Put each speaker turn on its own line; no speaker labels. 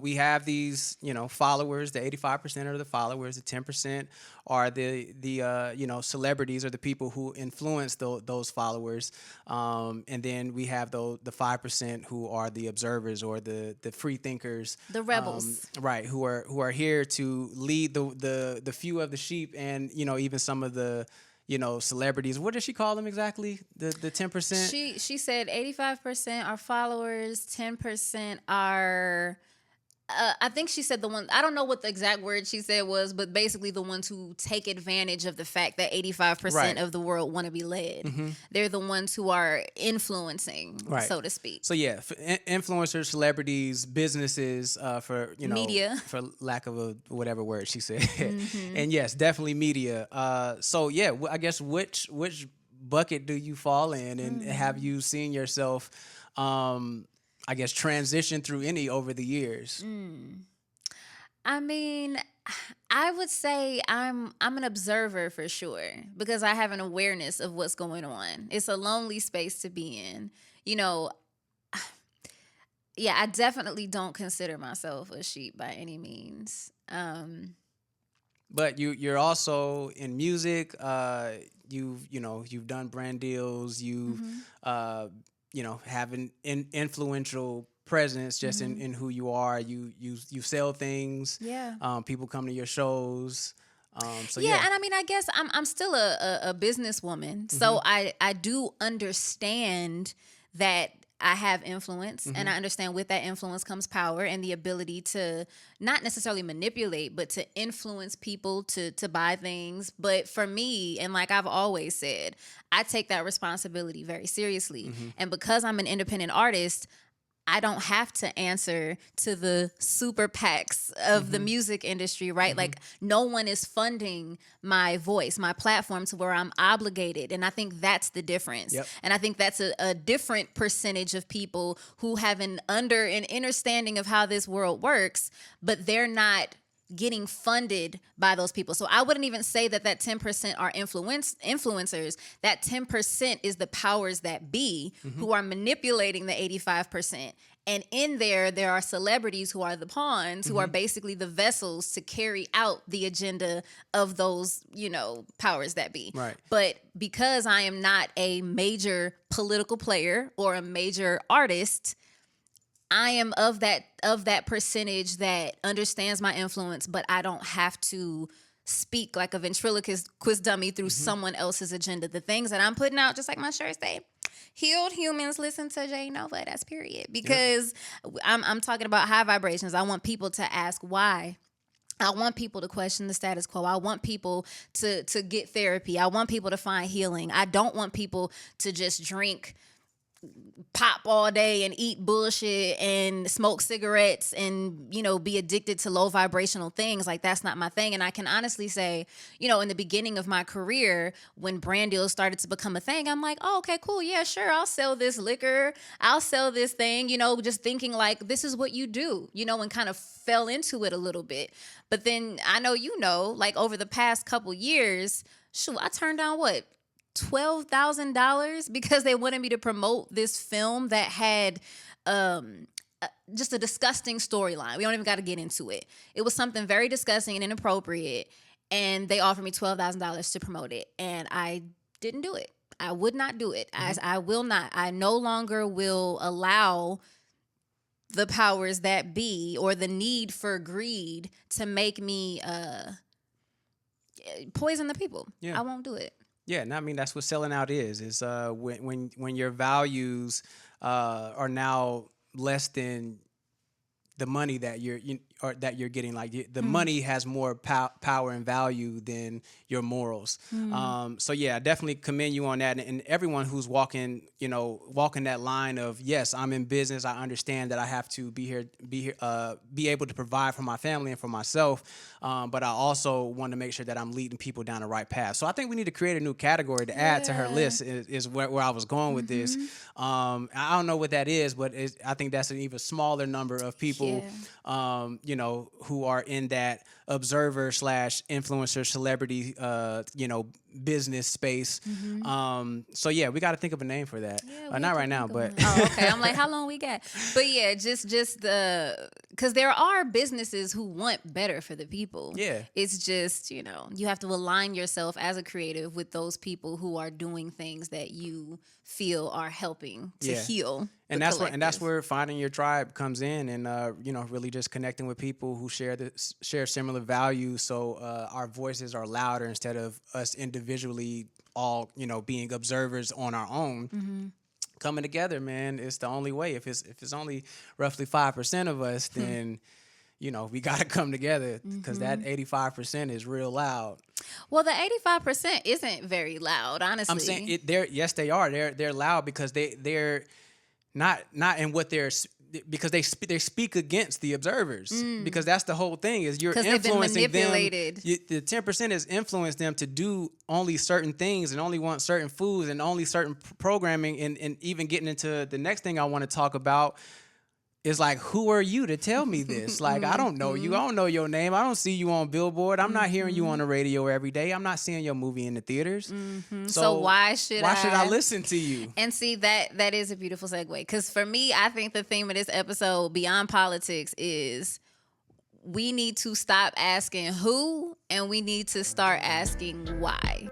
We have these, followers. The 85% are the followers. The 10% are the celebrities or the people who influence those followers. And then we have the 5% who are the observers or the free thinkers,
The rebels.
right? Who are here to lead the few of the sheep, and even some of the celebrities. What does she call them exactly? The 10%.
She said 85% are followers, 10% are. I think she said the one. I don't know what the exact word she said was, but basically the ones who take advantage of the fact that 85%
Right.
of the world want to be led. They're the ones who are influencing,
Right.
so to speak.
So yeah, influencers, celebrities, businesses, for
Media.
for lack of a whatever word she said, and yes, definitely media. So yeah, I guess which bucket do you fall in, and have you seen yourself, I guess, transition through any over the years?
I mean, I would say I'm an observer for sure because I have an awareness of what's going on. It's a lonely space to be in. Yeah, I definitely don't consider myself a sheep by any means.
But you're also in music. You've done brand deals. You have an influential presence just in who you are. You sell things.
Yeah.
People come to your shows. So
Yeah,
yeah.
and I mean, I guess I'm still a businesswoman, so I do understand that I have influence, and I understand with that influence comes power and the ability to not necessarily manipulate, but to influence people to buy things. But for me, and like I've always said, I take that responsibility very seriously, and because I'm an independent artist, I don't have to answer to the super PACs of the music industry, right? Like, no one is funding my voice, my platform, to where I'm obligated. And I think that's the difference.
Yep.
And I think that's a different percentage of people who have an understanding of how this world works, but they're not getting funded by those people. So I wouldn't even say that 10% are influencers. That 10% is the powers that be who are manipulating the 85%. And in there are celebrities who are the pawns, who are basically the vessels to carry out the agenda of those, powers that be.
Right.
But because I am not a major political player or a major artist, I am of that percentage that understands my influence, but I don't have to speak like a ventriloquist quiz dummy through someone else's agenda. The things that I'm putting out, just like my shirt say, healed humans listen to JADE NOVAH. That's period. Because I'm talking about high vibrations. I want people to ask why. I want people to question the status quo. I want people to get therapy. I want people to find healing. I don't want people to just drink pop all day and eat bullshit and smoke cigarettes and be addicted to low vibrational things. Like, that's not my thing. And I can honestly say, in the beginning of my career, when brand deals started to become a thing, I'm like, oh, okay, cool, yeah, sure, I'll sell this liquor, I'll sell this thing, just thinking like this is what you do, and kind of fell into it a little bit. But then I know like over the past couple years, shoot, I turned down what, $12,000 because they wanted me to promote this film that had just a disgusting storyline. We don't even got to get into it. It was something very disgusting and inappropriate, and they offered me $12,000 to promote it, and I didn't do it. I would not do it. I will not. I no longer will allow the powers that be or the need for greed to make me poison the people.
Yeah.
I won't do it.
Yeah, and I mean that's what selling out is when your values are now less than the money that you're getting. Like the money has more power and value than your morals. So yeah, I definitely commend you on that, and everyone who's walking that line of, yes, I'm in business. I understand that I have to be able to provide for my family and for myself, but I also want to make sure that I'm leading people down the right path. So I think we need to create a new category to add to her list. Is where I was going with this. I don't know what that is, but I think that's an even smaller number of people. Who are in that observer / influencer celebrity, business space. So yeah, we got to think of a name for that.
Yeah, we
Not
have to
right now,
think of
but
one. Oh, okay. I'm like, how long we got? But yeah, just because there are businesses who want better for the people.
Yeah.
It's just, you know, you have to align yourself as a creative with those people who are doing things that you feel are helping to heal.
And that's where finding your tribe comes in, and you know, really just connecting with people who share similar values, so our voices are louder instead of us individually all, you know, being observers on our own. Coming together, man, it's the only way. If it's only roughly 5% of us, then you know, we got to come together, because that 85% is real loud.
Well, the 85% isn't very loud, honestly.
I'm saying yes, they are. They're loud because they're not in what because they speak against the observers, because that's the whole thing, is you're influencing them. The 10% has influenced them to do only certain things and only want certain foods and only certain programming, and even getting into the next thing I want to talk about is like, who are you to tell me this? Like, I don't know you. I don't know your name. I don't see you on Billboard. I'm not hearing you on the radio every day. I'm not seeing your movie in the theaters.
So why should
I listen to you?
And see, that is a beautiful segue. Because for me, I think the theme of this episode, beyond politics, is we need to stop asking who, and we need to start asking why.